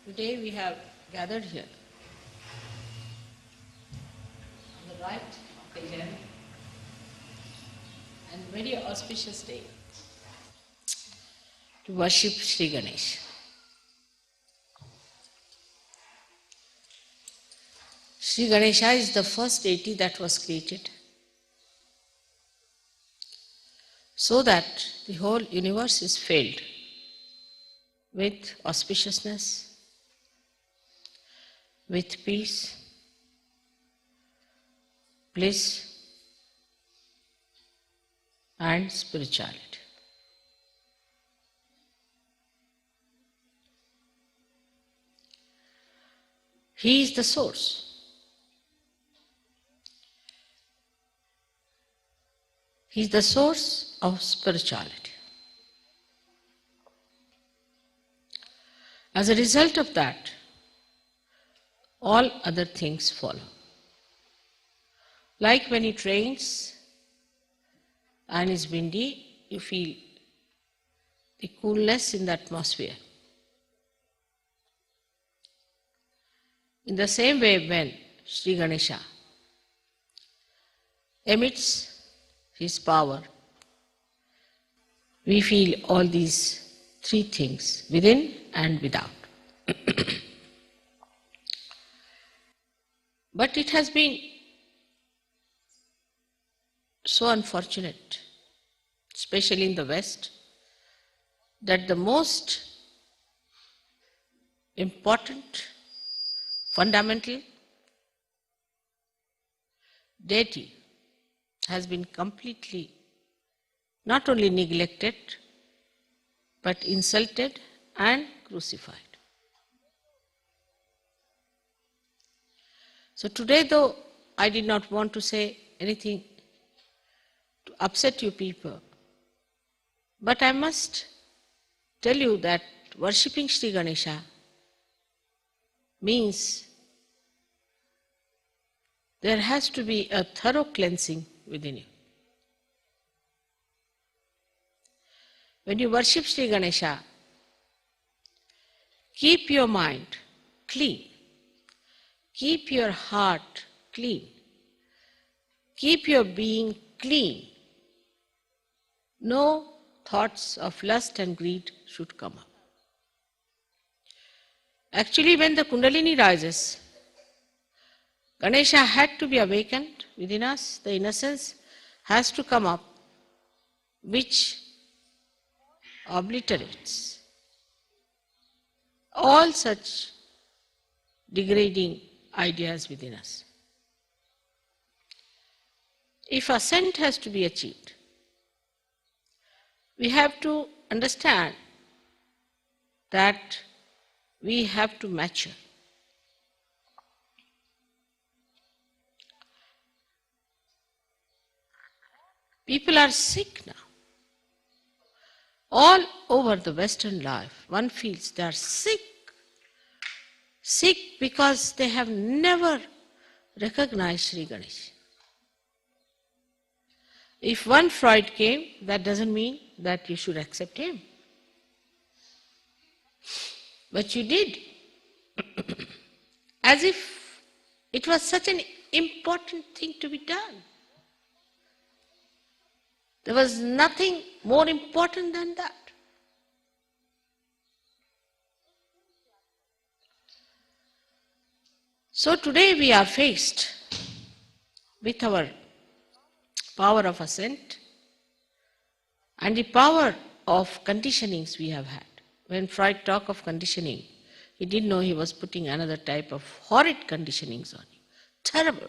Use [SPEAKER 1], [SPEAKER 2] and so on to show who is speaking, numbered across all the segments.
[SPEAKER 1] Today we have gathered here on the right occasion and very auspicious day to worship Shri Ganesh. Shri Ganesha is the first deity that was created so that the whole universe is filled with auspiciousness, with peace, bliss, and spirituality. He is the source. He is the source of spirituality. As a result of that, all other things follow. Like when it rains and is windy, you feel the coolness in the atmosphere. In the same way, when Shri Ganesha emits his power, we feel all these three things within and without. But it has been so unfortunate, especially in the West, that the most important, fundamental deity has been completely not only neglected, but insulted and crucified. So today, though I did not want to say anything to upset you people, but I must tell you that worshipping Shri Ganesha means there has to be a thorough cleansing within you. When you worship Shri Ganesha, keep your mind clean, keep your heart clean, keep your being clean. No thoughts of lust and greed should come up. Actually, when the Kundalini rises, Ganesha had to be awakened within us. The innocence has to come up, which obliterates all such degrading ideas within us. If ascent has to be achieved, we have to understand that we have to mature. People are sick now. All over the Western life, one feels they are sick. Sick because they have never recognized Shri Ganesh. If one Freud came, that doesn't mean that you should accept him. But you did. As if it was such an important thing to be done. There was nothing more important than that. So today we are faced with our power of ascent and the power of conditionings we have had. When Freud talked of conditioning, he didn't know he was putting another type of horrid conditionings on you. Terrible.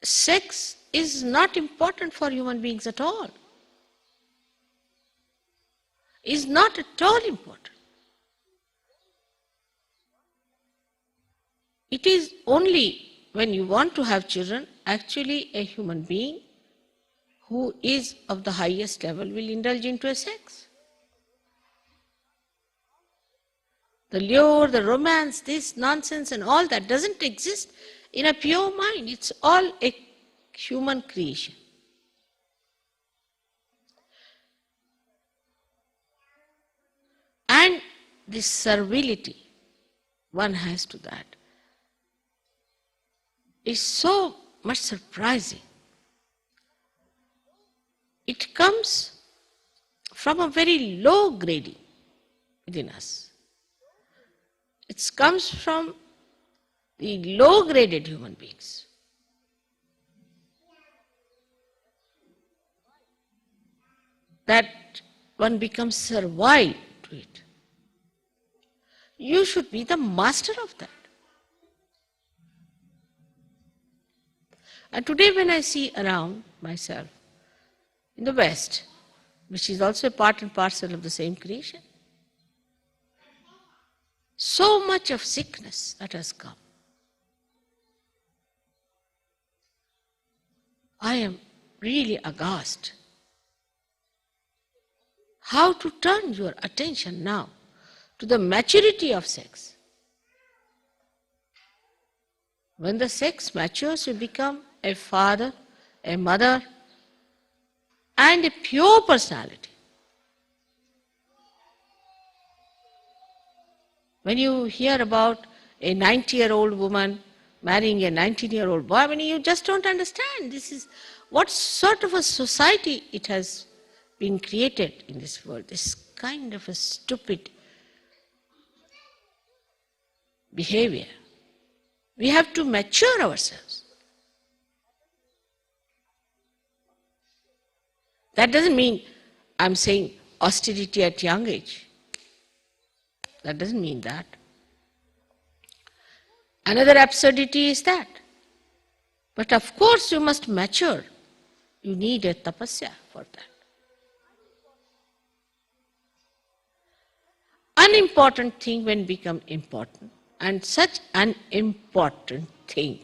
[SPEAKER 1] Sex is not important for human beings at all. Is not at all important. It is only when you want to have children, actually a human being who is of the highest level will indulge into a sex. The lure, the romance, this nonsense and all that doesn't exist in a pure mind. It's all a human creation. this servility one has to that is so much surprising. It comes from a very low grading within us. It comes from the low-graded human beings. That one becomes servile to it. You should be the master of that. And today when I see around myself in the West, which is also a part and parcel of the same creation, so much of sickness that has come. I am really aghast. How to turn your attention now to the maturity of sex. When the sex matures, you become a father, a mother, and a pure personality. When you hear about a 90-year-old woman marrying a 19-year-old boy, I mean, you just don't understand. This is what sort of a society it has been created in this world. This kind of a stupid behavior. We have to mature ourselves. That doesn't mean I'm saying austerity at young age. That doesn't mean that. Another absurdity is that. But of course you must mature. You need a tapasya for that. Unimportant thing when become important, and such an important thing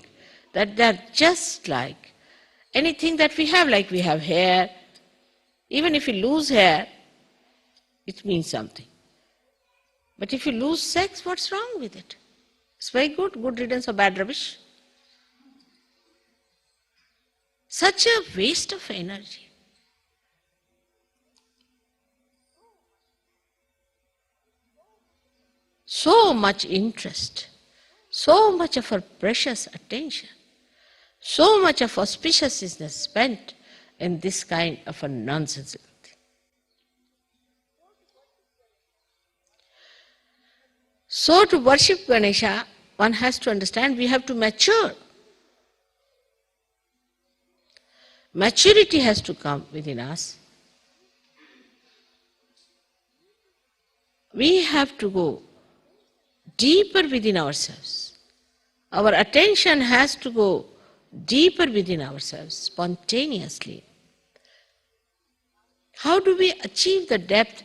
[SPEAKER 1] that they're just like anything that we have, like we have hair. Even if you lose hair, it means something. But if you lose sex, what's wrong with it? It's very good, good riddance of bad rubbish. Such a waste of energy. So much interest, so much of our precious attention, so much of auspiciousness spent in this kind of a nonsensical thing. So to worship Ganesha, one has to understand we have to mature. Maturity has to come within us. We have to go deeper within ourselves. Our attention has to go deeper within ourselves, spontaneously. How do we achieve the depth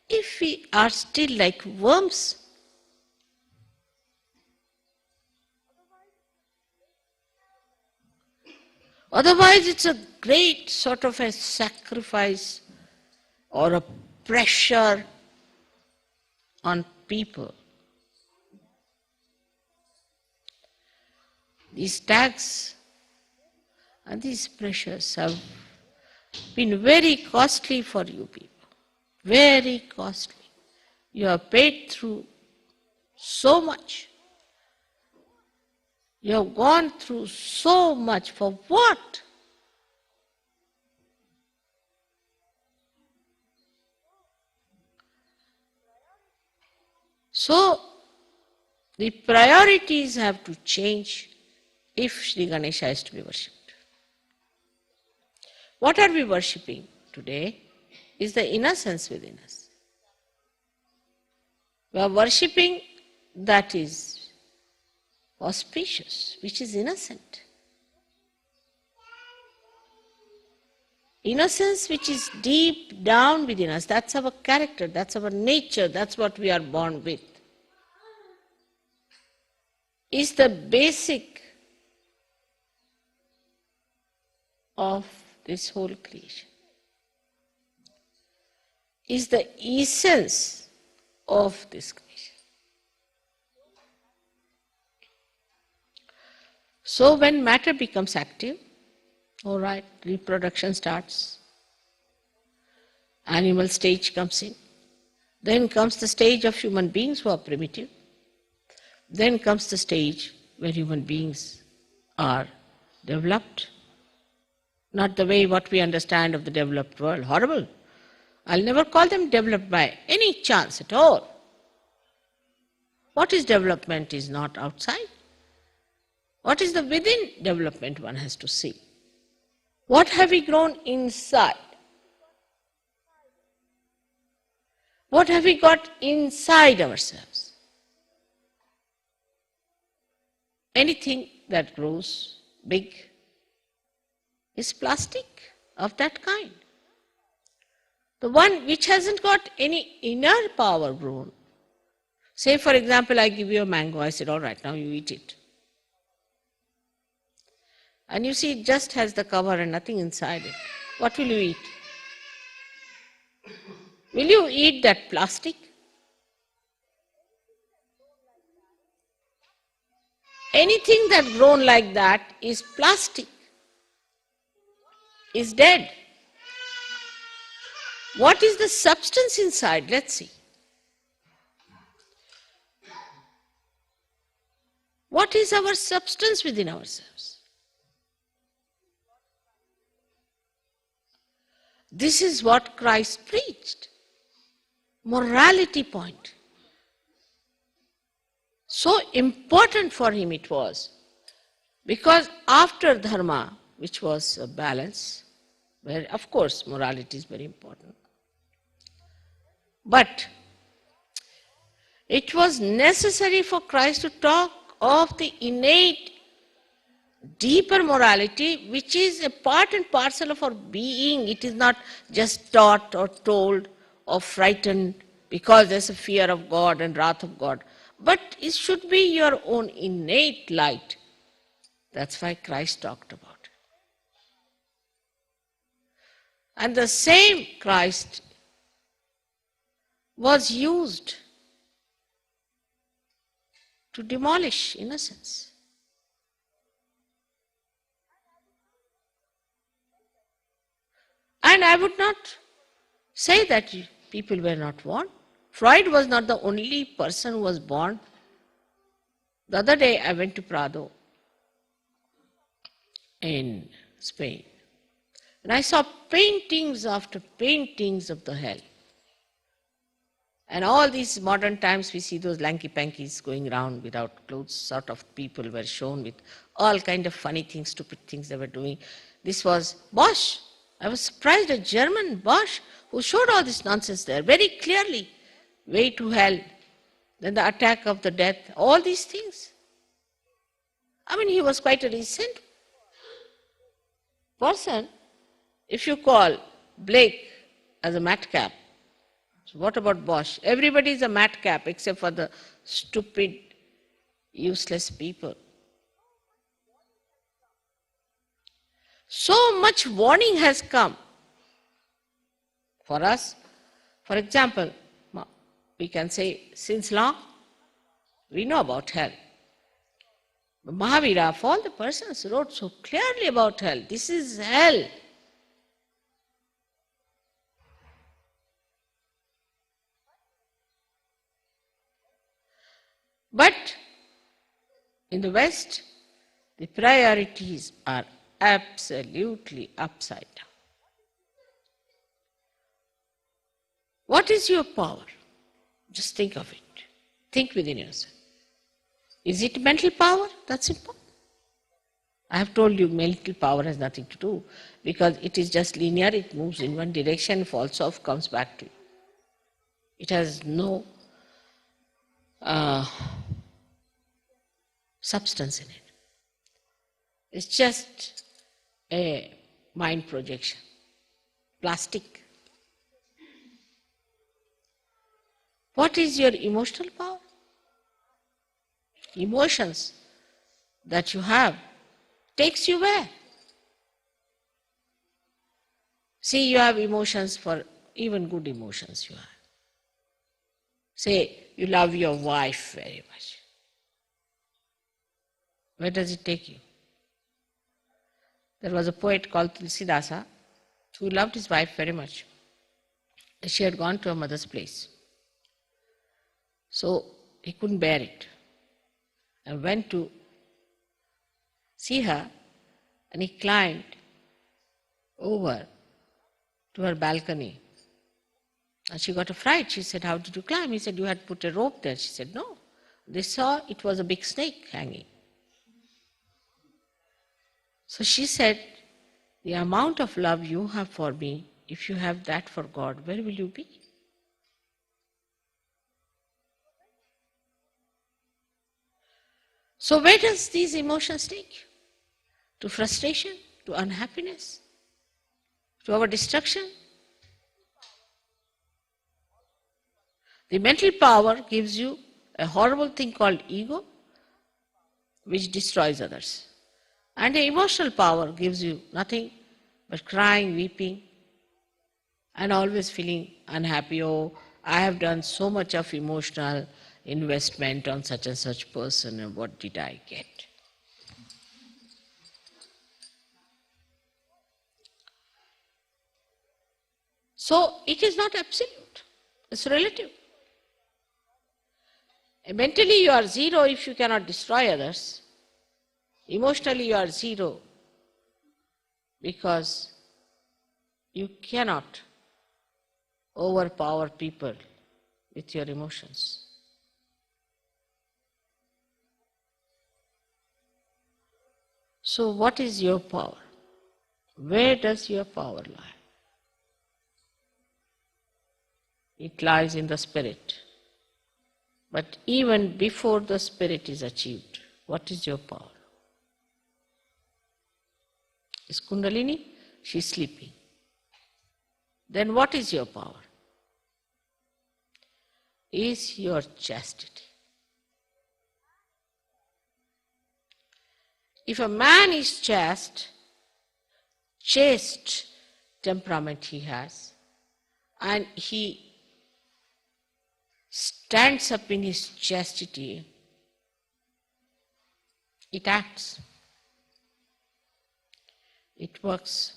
[SPEAKER 1] if we are still like worms? Otherwise it's a great sort of a sacrifice or a pressure on people. These tags and these pressures have been very costly for you people. Very costly. You have paid through so much. You have gone through so much for what? So, the priorities have to change if Shri Ganesha is to be worshipped. What are we worshipping today is the innocence within us. We are worshipping that is auspicious, which is innocent. Innocence which is deep down within us, that's our character, that's our nature, that's what we are born with, is the basic of this whole creation, is the essence of this creation. So when matter becomes active, all right, reproduction starts, animal stage comes in, Then comes the stage of human beings who are primitive. Then comes the stage where human beings are developed. Not the way what we understand of the developed world. Horrible. I'll never call them developed by any chance at all. What is development is not outside. What is the within development one has to see. What have we grown inside? What have we got inside ourselves? Anything that grows big is plastic of that kind. The one which hasn't got any inner power grown. Say for example, I give you a mango, I said, all right, now you eat it. And you see it just has the cover and nothing inside it. What will you eat? Will you eat that plastic? Anything that grown like that is plastic, is dead. What is the substance inside? Let's see. What is our substance within ourselves? This is what Christ preached. Morality point. So important for him it was. Because after dharma, which was a balance, where of course morality is very important, but it was necessary for Christ to talk of the innate, deeper morality, which is a part and parcel of our being. It is not just taught or told or frightened because there's a fear of God and wrath of God. But it should be your own innate light. That's why Christ talked about it. And the same Christ was used to demolish innocence. And I would not say that people were not born. Freud was not the only person who was born. The other day I went to Prado in Spain, and I saw paintings after paintings of the hell. And all these modern times we see those lanky-pankies going around without clothes, sort of people were shown with all kind of funny things, stupid things they were doing. This was Bosch. I was surprised, a German Bosch who showed all this nonsense there very clearly. Way to hell, then the attack of the death, all these things. I mean, he was quite a recent person. If you call Blake as a madcap, so what about Bosch? Everybody is a madcap except for the stupid, useless people. So much warning has come for us. For example, we can say, since long, we know about hell. But Mahavira, of all the persons, wrote so clearly about hell. This is hell. But in the West, the priorities are absolutely upside down. What is your power? Just think of it. Think within yourself. Is it mental power? That's important. I have told you mental power has nothing to do because it is just linear, it moves in one direction, falls off, comes back to you. It has no substance in it. It's just a mind projection, plastic. What is your emotional power? Emotions that you have takes you where? See, you have emotions for even good emotions you have. Say, you love your wife very much. Where does it take you? There was a poet called Tulsidasa who loved his wife very much. She had gone to her mother's place. So he couldn't bear it and went to see her, and he climbed over to her balcony. And she got a fright. She said, "How did you climb?" He said, "You had put a rope there." She said, "No." They saw it was a big snake hanging. So she said, "The amount of love you have for me, if you have that for God, where will you be?" So where does these emotions take you? To frustration, to unhappiness, to our destruction. The mental power gives you a horrible thing called ego, which destroys others. And the emotional power gives you nothing but crying, weeping, and always feeling unhappy. Oh, I have done so much of emotional investment on such and such person, and what did I get? So it is not absolute, it's relative. Mentally you are zero if you cannot destroy others. Emotionally you are zero because you cannot overpower people with your emotions. So what is your power? Where does your power lie? It lies in the spirit. But even before the spirit is achieved, what is your power? Is Kundalini? She is sleeping. Then what is your power? Is your chastity. If a man is chaste temperament he has, and he stands up in his chastity, it acts, it works.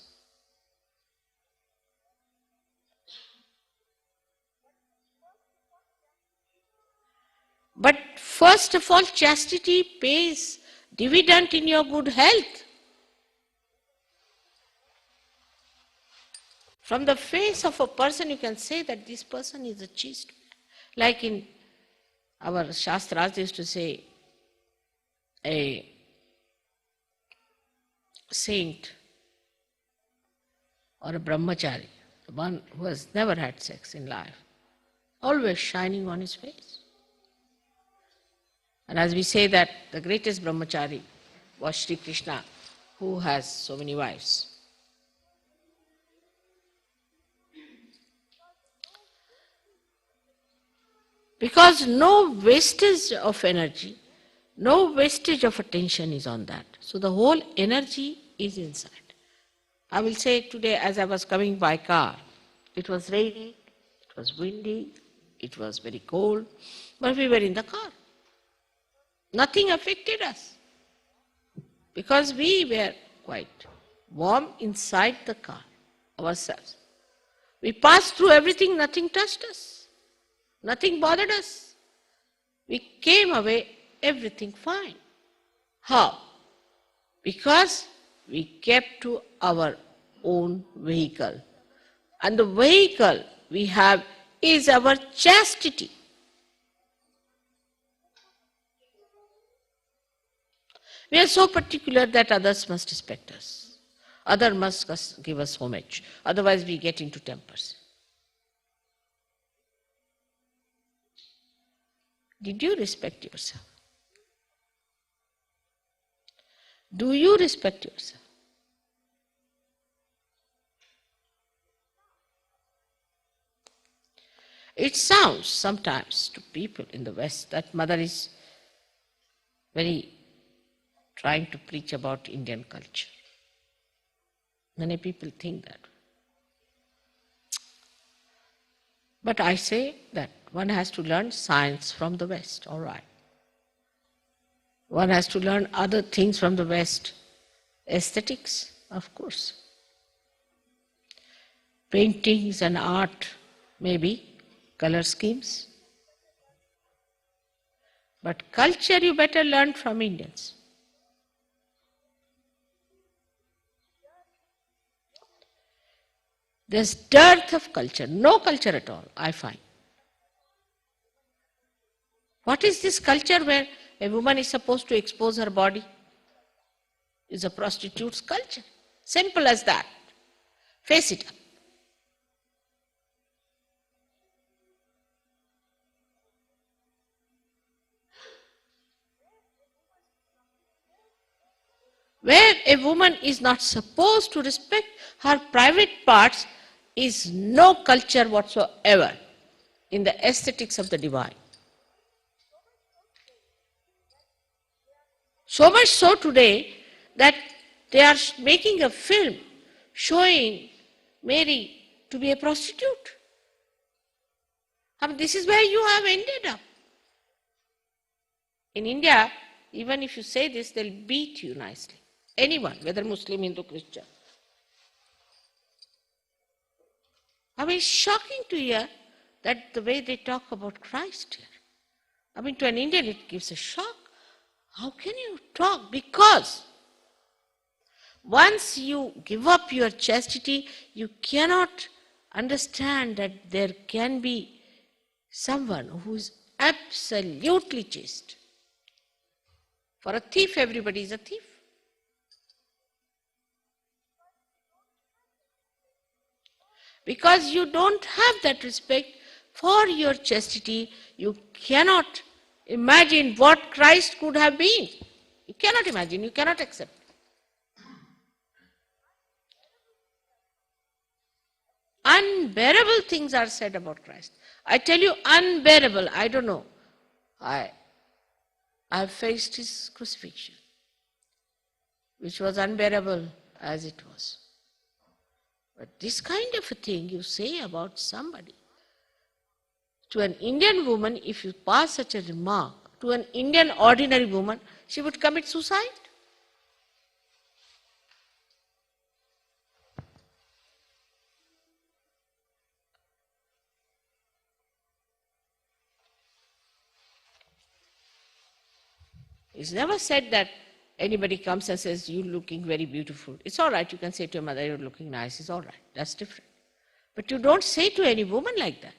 [SPEAKER 1] But first of all, chastity pays dividend in your good health. From the face of a person, you can say that this person is a chaste man. Like in our Shastras, they used to say, a saint or a brahmachari, the one who has never had sex in life, always shining on his face. And as we say that the greatest brahmachari was Shri Krishna, who has so many wives. Because no wastage of energy, no wastage of attention is on that. So the whole energy is inside. I will say today as I was coming by car, it was raining, it was windy, it was very cold, but we were in the car. Nothing affected us because we were quite warm inside the car ourselves. We passed through everything, nothing touched us, nothing bothered us. We came away, everything fine. How? Because we kept to our own vehicle. And the vehicle we have is our chastity. We are so particular that others must respect us. Others must give us homage. Otherwise we get into tempers. Did you respect yourself? Do you respect yourself? It sounds sometimes to people in the West that Mother is very trying to preach about Indian culture. Many people think that. But I say that one has to learn science from the West, all right. One has to learn other things from the West. Aesthetics, of course. Paintings and art, maybe. Color schemes. But culture you better learn from Indians. There's dearth of culture, no culture at all, I find. What is this culture where a woman is supposed to expose her body? It's a prostitute's culture. Simple as that. Face it up. Where a woman is not supposed to respect her private parts is no culture whatsoever in the aesthetics of the divine. So much so today that they are making a film showing Mary to be a prostitute. I mean, this is where you have ended up. In India, even if you say this, they'll beat you nicely. Anyone, whether Muslim, Hindu, Christian. I mean, it's shocking to hear that the way they talk about Christ here. I mean, to an Indian it gives a shock. How can you talk? Because once you give up your chastity, you cannot understand that there can be someone who is absolutely chaste. For a thief, everybody is a thief. Because you don't have that respect for your chastity, you cannot imagine what Christ could have been. You cannot imagine, you cannot accept. Unbearable things are said about Christ. I tell you, unbearable. I don't know. I have faced his crucifixion, which was unbearable as it was. But this kind of a thing you say about somebody, to an Indian woman, if you pass such a remark, to an Indian ordinary woman, she would commit suicide. It's never said that anybody comes and says, you're looking very beautiful. It's all right, you can say to your mother, you're looking nice, it's all right, that's different. But you don't say to any woman like that.